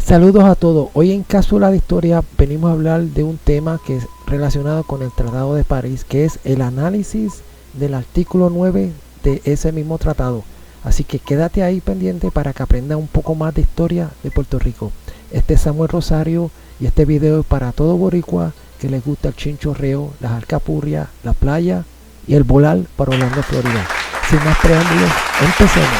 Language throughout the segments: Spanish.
Saludos a todos. Hoy en Cápsula de Historia venimos a hablar de un tema que es relacionado con el Tratado de París, que es el análisis del artículo 9 de ese mismo tratado. Así que quédate ahí pendiente para que aprendas un poco más de historia de Puerto Rico. Este es Samuel Rosario y este video es para todo boricua que les gusta el chinchorreo, las alcapurrias, la playa y el volar para Orlando, Florida. Sin más preámbulos, empecemos.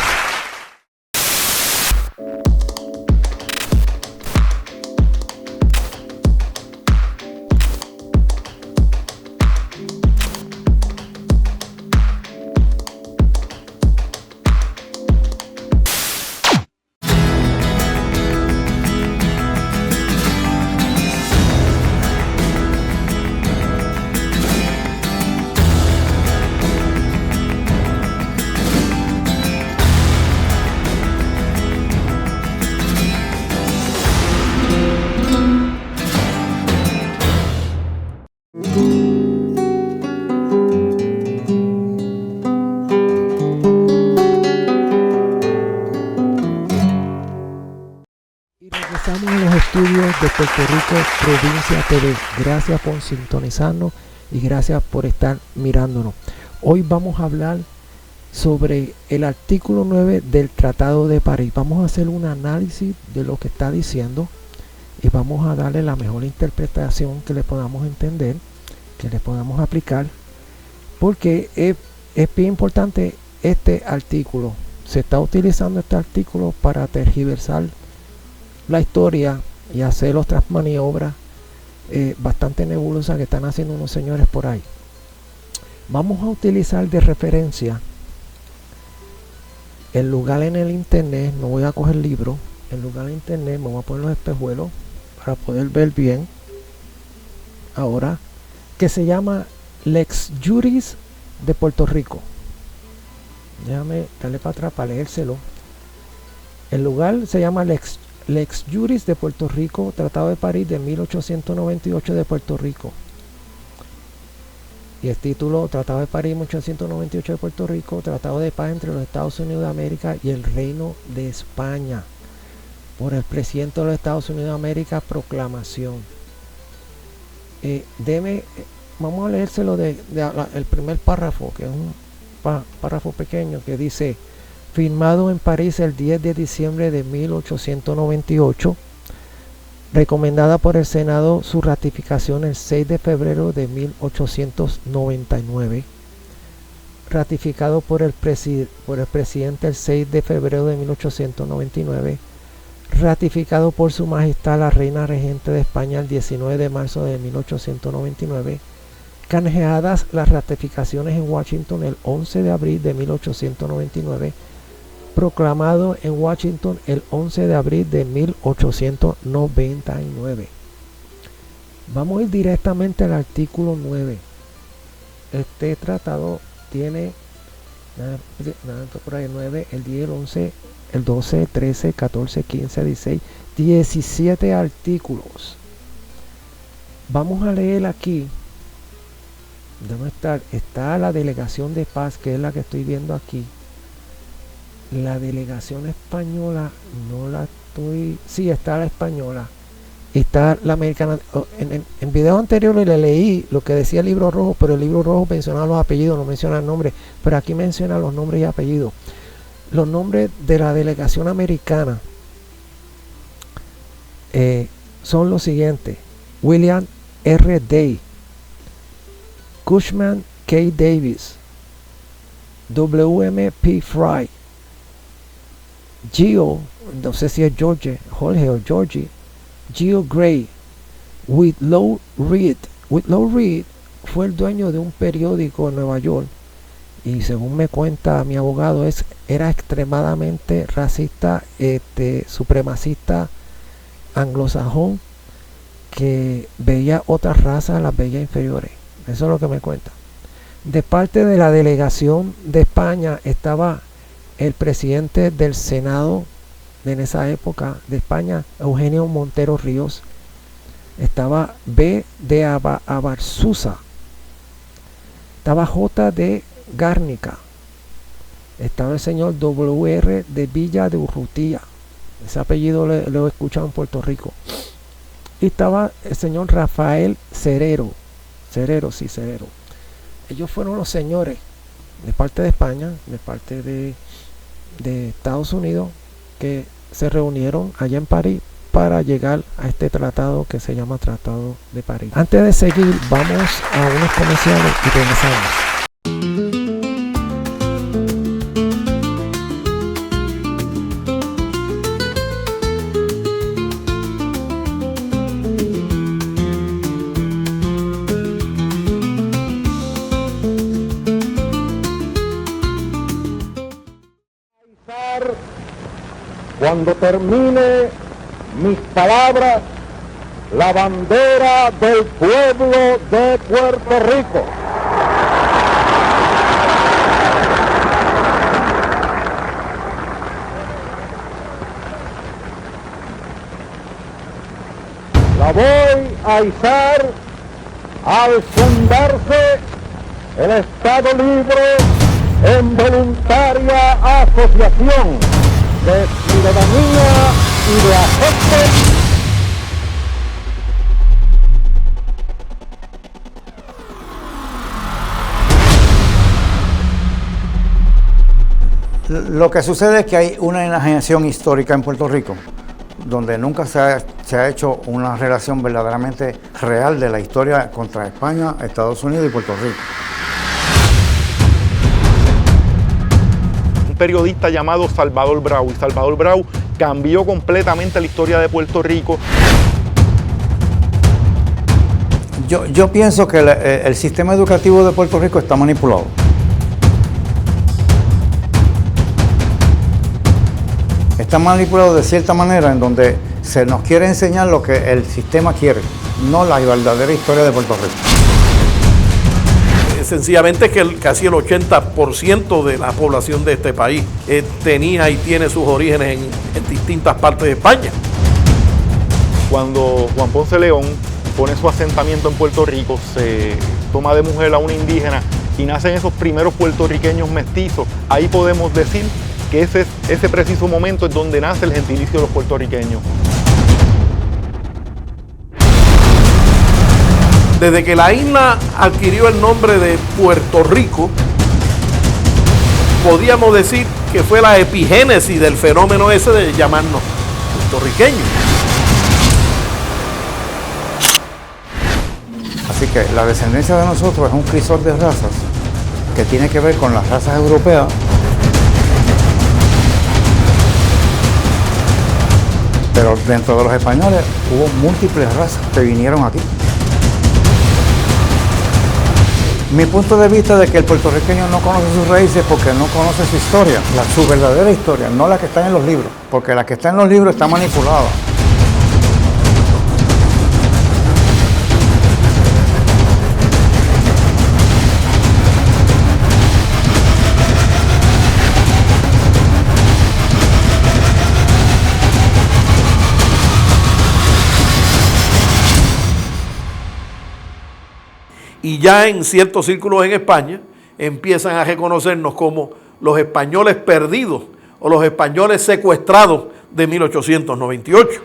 Regresamos a los estudios de Puerto Rico Provincia TV. Gracias por sintonizarnos y gracias por estar mirándonos. Hoy vamos a hablar sobre el artículo 9 del Tratado de París. Vamos a hacer un análisis de lo que está diciendo y vamos a darle la mejor interpretación que le podamos entender, que le podamos aplicar, porque es bien importante este artículo. Se está utilizando este artículo para tergiversar la historia y hacer otras maniobras bastante nebulosas que están haciendo unos señores por ahí. Vamos a utilizar de referencia el lugar en el internet. No voy a coger libro, el lugar en internet. Me voy a poner los espejuelos para poder ver bien ahora, que se llama Lex Juris de Puerto Rico. Déjame darle para atrás para leérselo. El lugar se llama Lex Juris de Puerto Rico, Tratado de París de 1898 de Puerto Rico. Y el título: Tratado de París 1898 de Puerto Rico, Tratado de Paz entre los Estados Unidos de América y el Reino de España, por el presidente de los Estados Unidos de América, proclamación. Vamos a leérselo el primer párrafo, que es un párrafo pequeño, que dice: firmado en París el 10 de diciembre de 1898, recomendada por el Senado su ratificación el 6 de febrero de 1899, ratificado por el presidente el 6 de febrero de 1899, ratificado por su majestad la reina regente de España el 19 de marzo de 1899, canjeadas las ratificaciones en Washington el 11 de abril de 1899, proclamado en Washington el 11 de abril de 1899. Vamos a ir directamente al artículo 9. Este tratado tiene por ahí el 9, el 10, el 11, el 12, el 13, 14, 15, 16, 17 artículos. Vamos a leer aquí. ¿Dónde está? Está la delegación de paz, que es la que estoy viendo aquí. La delegación española no la estoy... Sí, está la española. Está la americana. En videos anteriores le leí lo que decía el libro rojo, pero el libro rojo mencionaba los apellidos, no menciona el nombre. Pero aquí menciona los nombres y apellidos. Los nombres de la delegación americana son los siguientes: William R. Day, Cushman K. Davis, W.M. P. Fry, Geo, no sé si es Jorge o Georgie, Geo Gray, Whitlow Reed. Whitlow Reed fue el dueño de un periódico en Nueva York y, según me cuenta mi abogado, era extremadamente racista, supremacista anglosajón, que veía otras razas, las veía inferiores. Eso es lo que me cuenta. De parte de la delegación de España estaba el presidente del Senado en esa época de España, Eugenio Montero Ríos. Estaba B. de Abarzuza. Estaba J. de Gárnica. Estaba el señor W.R. de Villa de Urrutia. Ese apellido lo he escuchado en Puerto Rico. Y estaba el señor Rafael Cerero. Cerero. Ellos fueron los señores de parte de España, de parte de Estados Unidos, que se reunieron allá en París para llegar a este tratado que se llama Tratado de París. Antes de seguir, vamos a unos comerciales y regresamos. Cuando termine mis palabras, la bandera del pueblo de Puerto Rico. La voy a izar al fundarse el Estado Libre en voluntaria asociación de ciudadanía y de afecto. Lo que sucede es que hay una enajenación histórica en Puerto Rico, donde nunca se ha hecho una relación verdaderamente real de la historia contra España, Estados Unidos y Puerto Rico. Periodista llamado Salvador Brau, y Salvador Brau cambió completamente la historia de Puerto Rico. Yo pienso que el sistema educativo de Puerto Rico está manipulado. Está manipulado de cierta manera en donde se nos quiere enseñar lo que el sistema quiere, no la verdadera historia de Puerto Rico. Sencillamente que casi el 80% de la población de este país tenía y tiene sus orígenes en distintas partes de España. Cuando Juan Ponce León pone su asentamiento en Puerto Rico, se toma de mujer a una indígena y nacen esos primeros puertorriqueños mestizos. Ahí podemos decir que ese preciso momento es donde nace el gentilicio de los puertorriqueños. Desde que la isla adquirió el nombre de Puerto Rico, podíamos decir que fue la epigénesis del fenómeno ese de llamarnos puertorriqueños. Así que la descendencia de nosotros es un crisol de razas que tiene que ver con las razas europeas, pero dentro de los españoles hubo múltiples razas que vinieron aquí. Mi punto de vista es de que el puertorriqueño no conoce sus raíces porque no conoce su historia, su verdadera historia, no la que está en los libros, porque la que está en los libros está manipulada. Y ya en ciertos círculos en España empiezan a reconocernos como los españoles perdidos o los españoles secuestrados de 1898.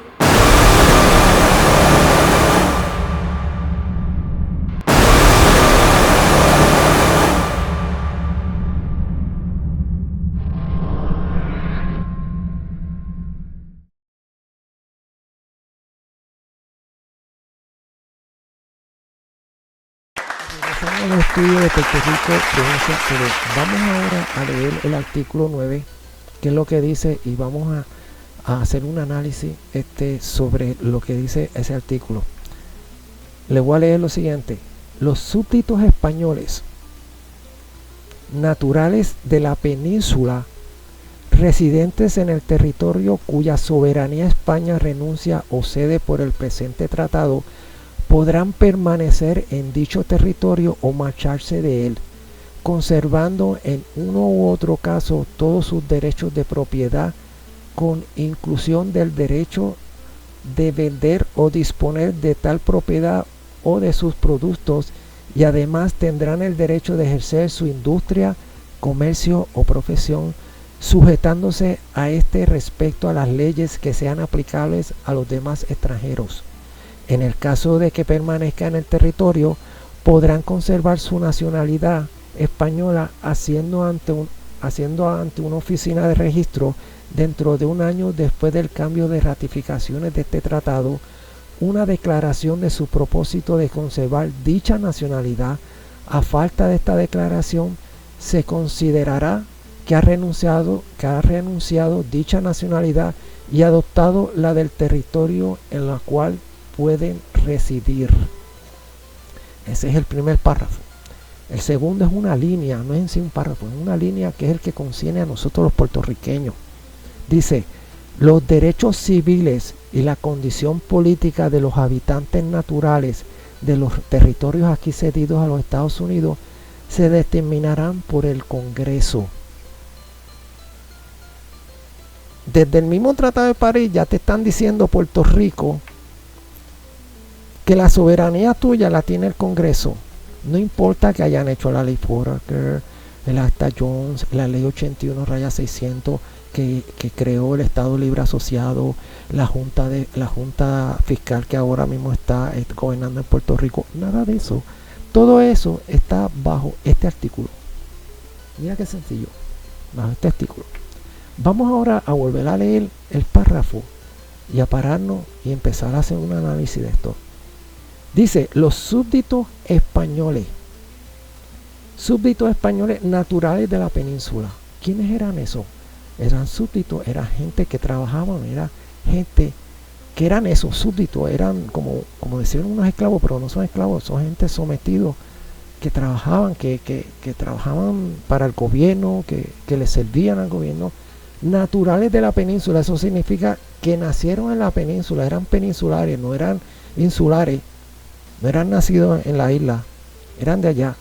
El estudio de Puerto Rico, pero vamos ahora a leer el artículo 9, que es lo que dice, y vamos a hacer un análisis sobre lo que dice ese artículo. Le voy a leer lo siguiente: los súbditos españoles naturales de la península residentes en el territorio cuya soberanía España renuncia o cede por el presente tratado podrán permanecer en dicho territorio o marcharse de él, conservando en uno u otro caso todos sus derechos de propiedad, con inclusión del derecho de vender o disponer de tal propiedad o de sus productos, y además tendrán el derecho de ejercer su industria, comercio o profesión sujetándose a este respecto a las leyes que sean aplicables a los demás extranjeros. En el caso de que permanezca en el territorio, podrán conservar su nacionalidad española haciendo ante una oficina de registro dentro de un año después del cambio de ratificaciones de este tratado una declaración de su propósito de conservar dicha nacionalidad. A falta de esta declaración, se considerará que ha renunciado dicha nacionalidad y adoptado la del territorio en la cual pueden residir. Ese es el primer párrafo. El segundo es una línea, no es en sí un párrafo, es una línea que es el que concierne a nosotros los puertorriqueños. Dice: los derechos civiles y la condición política de los habitantes naturales de los territorios aquí cedidos a los Estados Unidos se determinarán por el Congreso. Desde el mismo Tratado de París ya te están diciendo, Puerto Rico, que la soberanía tuya la tiene el Congreso. No importa que hayan hecho la ley Foraker, el Acta Jones, la ley 81-600 que creó el Estado Libre Asociado, la Junta Fiscal que ahora mismo está gobernando en Puerto Rico. Nada de eso. Todo eso está bajo este artículo. Mira qué sencillo. Bajo este artículo. Vamos ahora a volver a leer el párrafo y a pararnos y empezar a hacer un análisis de esto. Dice: los súbditos españoles naturales de la península. ¿Quiénes eran esos? Eran súbditos, era gente que trabajaban, era gente que eran esos súbditos, eran como decían unos esclavos, pero no son esclavos, son gente sometidos que trabajaban, que trabajaban para el gobierno, que le servían al gobierno, naturales de la península. Eso significa que nacieron en la península, eran peninsulares, no eran insulares, no eran nacidos en la isla, eran de allá,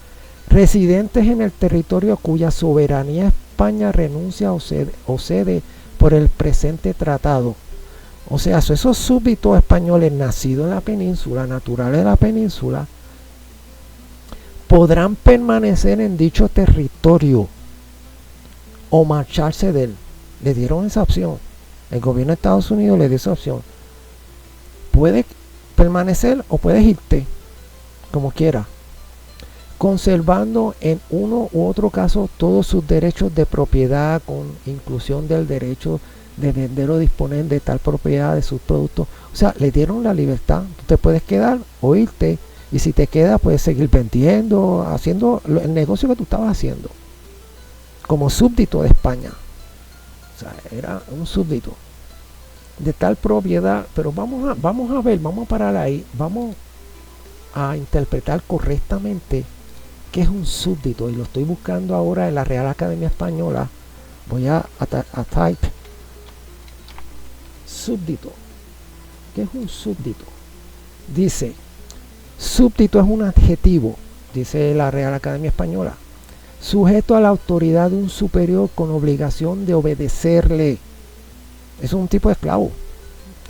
residentes en el territorio cuya soberanía España renuncia o cede por el presente tratado. O sea, esos súbditos españoles nacidos en la península, naturales de la península, podrán permanecer en dicho territorio o marcharse de él. Le dieron esa opción. El gobierno de Estados Unidos le dio esa opción. Puedes permanecer o puedes irte, como quiera, conservando en uno u otro caso todos sus derechos de propiedad, con inclusión del derecho de vender o disponer de tal propiedad de sus productos. O sea, le dieron la libertad. Tú te puedes quedar o irte, y si te quedas puedes seguir vendiendo, haciendo el negocio que tú estabas haciendo como súbdito de España. O sea, era un súbdito de tal propiedad. Pero vamos a parar ahí, vamos a interpretar correctamente qué es un súbdito, y lo estoy buscando ahora en la Real Academia Española. Voy a type súbdito. ¿Qué es un súbdito? Dice: súbdito es un adjetivo, dice la Real Academia Española, sujeto a la autoridad de un superior con obligación de obedecerle. Es un tipo de esclavo,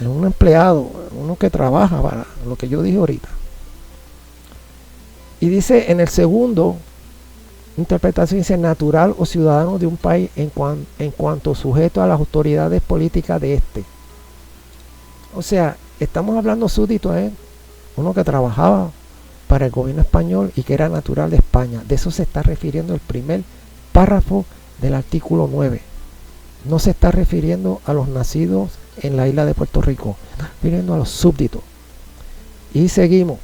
es un empleado, uno que trabaja para lo que yo dije ahorita. Y dice en el segundo interpretación, dice: natural o ciudadano de un país en cuanto sujeto a las autoridades políticas de este. O sea, estamos hablando súbdito, uno que trabajaba para el gobierno español y que era natural de España. De eso se está refiriendo el primer párrafo del artículo 9. No se está refiriendo a los nacidos en la isla de Puerto Rico, está refiriendo a los súbditos. Y seguimos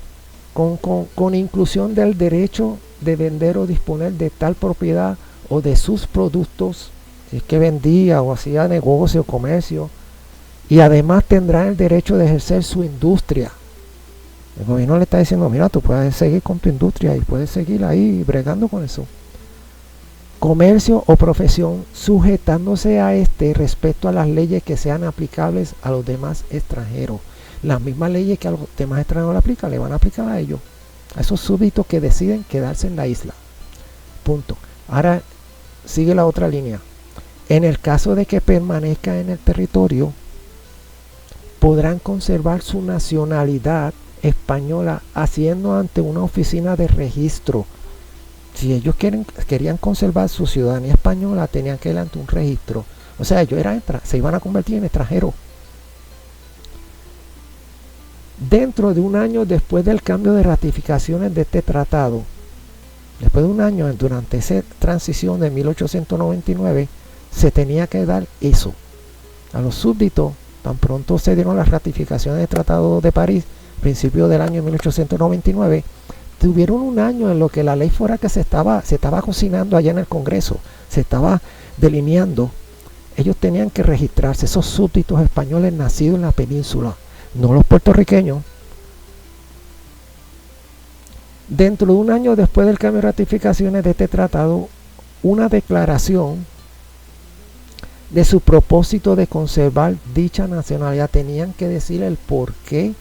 con inclusión del derecho de vender o disponer de tal propiedad o de sus productos, si es que vendía o hacía negocio o comercio, y además tendrá el derecho de ejercer su industria. El gobierno le está diciendo: mira, tú puedes seguir con tu industria y puedes seguir ahí bregando con eso. Comercio o profesión, sujetándose a este respecto a las leyes que sean aplicables a los demás extranjeros. Las mismas leyes que a los demás extranjeros le aplican, le van a aplicar a ellos, a esos súbditos que deciden quedarse en la isla. Punto. Ahora sigue la otra línea. En el caso de que permanezca en el territorio, podrán conservar su nacionalidad española haciendo ante una oficina de registro. O si ellos querían conservar su ciudadanía española, tenían que ir ante un registro. O sea, ellos se iban a convertir en extranjeros. Dentro de un año después del cambio de ratificaciones de este tratado, después de un año, durante esa transición de 1899, se tenía que dar eso. A los súbditos, tan pronto se dieron las ratificaciones del Tratado de París, principio del año 1899, tuvieron un año en lo que la ley fuera que se estaba cocinando allá en el Congreso, se estaba delineando. Ellos tenían que registrarse, esos súbditos españoles nacidos en la península, no los puertorriqueños. Dentro de un año después del cambio de ratificaciones de este tratado, una declaración de su propósito de conservar dicha nacionalidad. Tenían que decir el por qué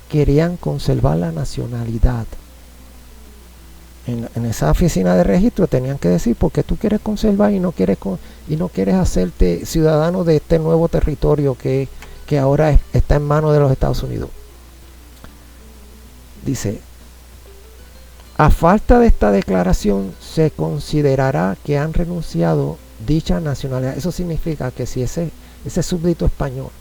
querían conservar la nacionalidad. En esa oficina de registro tenían que decir por qué tú quieres conservar y no quieres hacerte ciudadano de este nuevo territorio que ahora está en manos de los Estados Unidos. Dice: a falta de esta declaración se considerará que han renunciado dicha nacionalidad. Eso significa que si ese súbdito español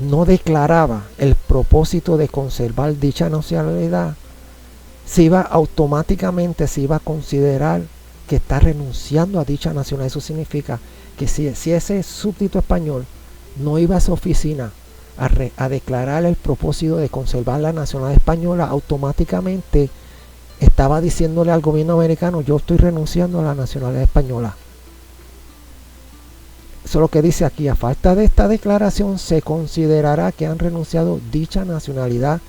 no declaraba el propósito de conservar dicha nacionalidad, automáticamente se iba a considerar que está renunciando a dicha nacionalidad. Eso significa que si ese súbdito español no iba a esa oficina a declarar el propósito de conservar la nacionalidad española, automáticamente estaba diciéndole al gobierno americano: yo estoy renunciando a la nacionalidad española. Eso es lo que dice aquí: a falta de esta declaración se considerará que han renunciado dicha nacionalidad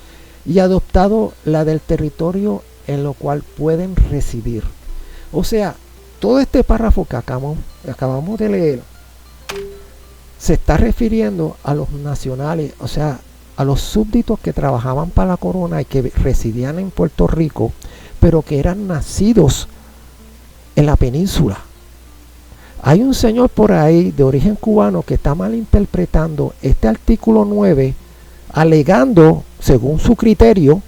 y adoptado la del territorio en lo cual pueden residir. O sea, todo este párrafo que acabamos de leer se está refiriendo a los nacionales, o sea, a los súbditos que trabajaban para la corona y que residían en Puerto Rico, pero que eran nacidos en la península. Hay un señor por ahí de origen cubano que está malinterpretando este artículo 9, alegando, según su criterio,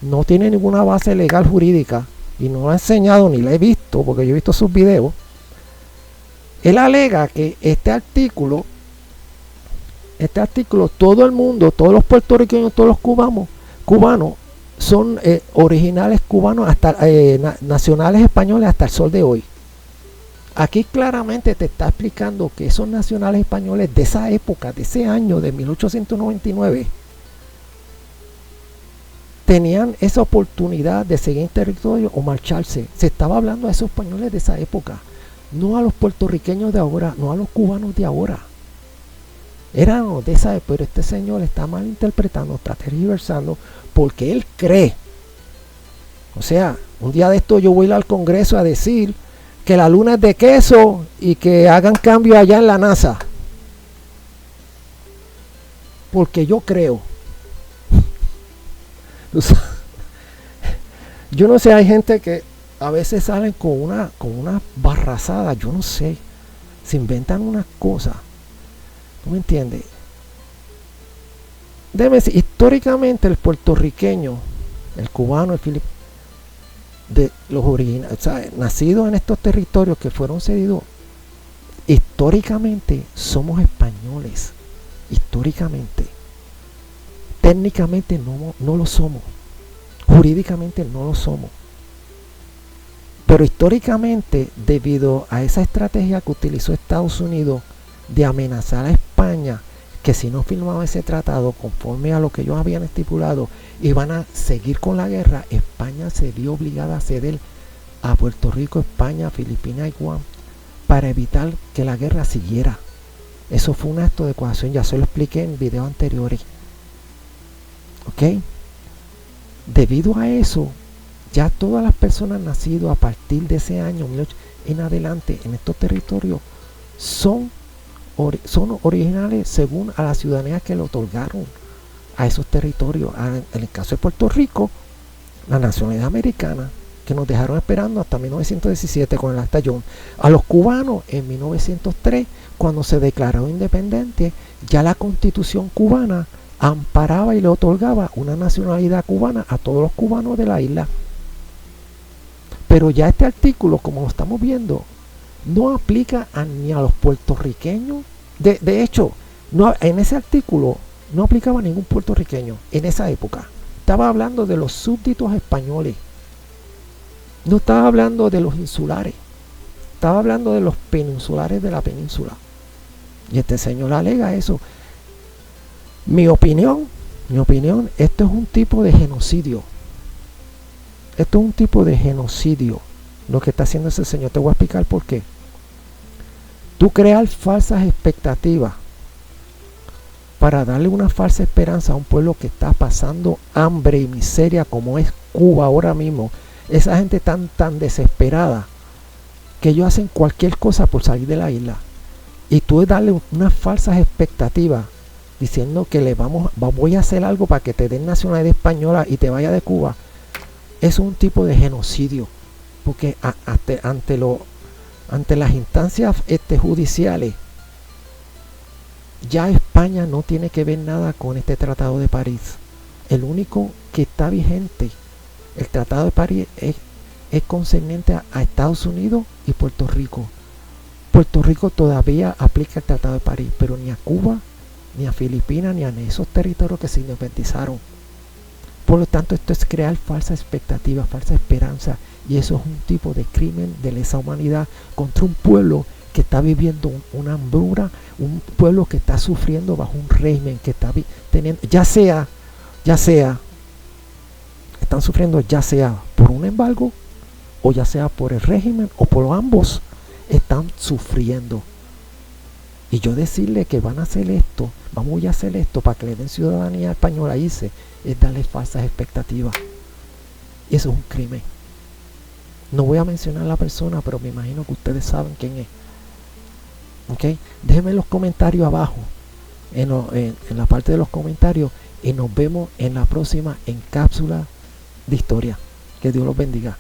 no tiene ninguna base legal jurídica, y no lo ha enseñado ni lo he visto, porque yo he visto sus videos. Él alega que este artículo, todo el mundo, todos los puertorriqueños, todos los cubanos son originales cubanos, hasta nacionales españoles hasta el sol de hoy. Aquí claramente te está explicando que esos nacionales españoles de esa época, de ese año de 1899, tenían esa oportunidad de seguir en territorio o marcharse. Se estaba hablando a esos españoles de esa época, no a los puertorriqueños de ahora, no a los cubanos de ahora. Eran de esa época, pero este señor está malinterpretando, está tergiversando, porque él cree. O sea, un día de esto yo voy a ir al Congreso a decir que la luna es de queso y que hagan cambio allá en la NASA. Porque yo creo. Yo no sé, hay gente que a veces salen con una barrazada, yo no sé, se inventan unas cosas. ¿Tú me entiendes? Debe decir, históricamente el puertorriqueño, el cubano, el filipino, de los originales, o sea, nacidos en estos territorios que fueron cedidos, históricamente somos españoles. Históricamente. Técnicamente no lo somos. Jurídicamente no lo somos. Pero históricamente, debido a esa estrategia que utilizó Estados Unidos de amenazar a España, que si no firmaba ese tratado conforme a lo que ellos habían estipulado, iban a seguir con la guerra, España se vio obligada a ceder a Puerto Rico, España, Filipinas y Guam para evitar que la guerra siguiera. Eso fue un acto de coacción, ya se lo expliqué en videos anteriores. ¿Ok? Debido a eso, ya todas las personas nacidas a partir de ese año en adelante en estos territorios son originales según a la ciudadanía que le otorgaron a esos territorios. En el caso de Puerto Rico, la nacionalidad americana, que nos dejaron esperando hasta 1917 con el Acta Jones. A los cubanos en 1903, cuando se declaró independiente, ya la Constitución cubana amparaba y le otorgaba una nacionalidad cubana a todos los cubanos de la isla. Pero ya este artículo, como lo estamos viendo, no aplica ni a los puertorriqueños. De hecho, no, en ese artículo no aplicaba a ningún puertorriqueño en esa época. Estaba hablando de los súbditos españoles. No estaba hablando de los insulares. Estaba hablando de los peninsulares de la península. Y este señor alega eso. Mi opinión, esto es un tipo de genocidio. Esto es un tipo de genocidio. Lo que está haciendo ese señor. Te voy a explicar por qué. Tú crear falsas expectativas para darle una falsa esperanza a un pueblo que está pasando hambre y miseria como es Cuba ahora mismo. Esa gente tan desesperada que ellos hacen cualquier cosa por salir de la isla. Y tú darle unas falsas expectativas diciendo que voy a hacer algo para que te den nacionalidad española y te vaya de Cuba. Es un tipo de genocidio. Porque ante las instancias judiciales, ya España no tiene que ver nada con este Tratado de París. El único que está vigente, el Tratado de París, es concerniente a Estados Unidos y Puerto Rico. Puerto Rico todavía aplica el Tratado de París, pero ni a Cuba, ni a Filipinas, ni a esos territorios que se independizaron. Por lo tanto, esto es crear falsa expectativa, falsa esperanza, y eso es un tipo de crimen de lesa humanidad contra un pueblo que está viviendo una hambruna, un pueblo que está sufriendo bajo un régimen que está teniendo, ya sea, están sufriendo ya sea por un embargo, o ya sea por el régimen, o por ambos, están sufriendo. Y yo decirle que van a hacer esto, vamos a hacer esto para que le den ciudadanía española, es darle falsas expectativas. Y eso es un crimen. No voy a mencionar a la persona, pero me imagino que ustedes saben quién es. ¿Ok? Déjenme en los comentarios abajo, en la parte de los comentarios, y nos vemos en la próxima en Cápsula de Historia. Que Dios los bendiga.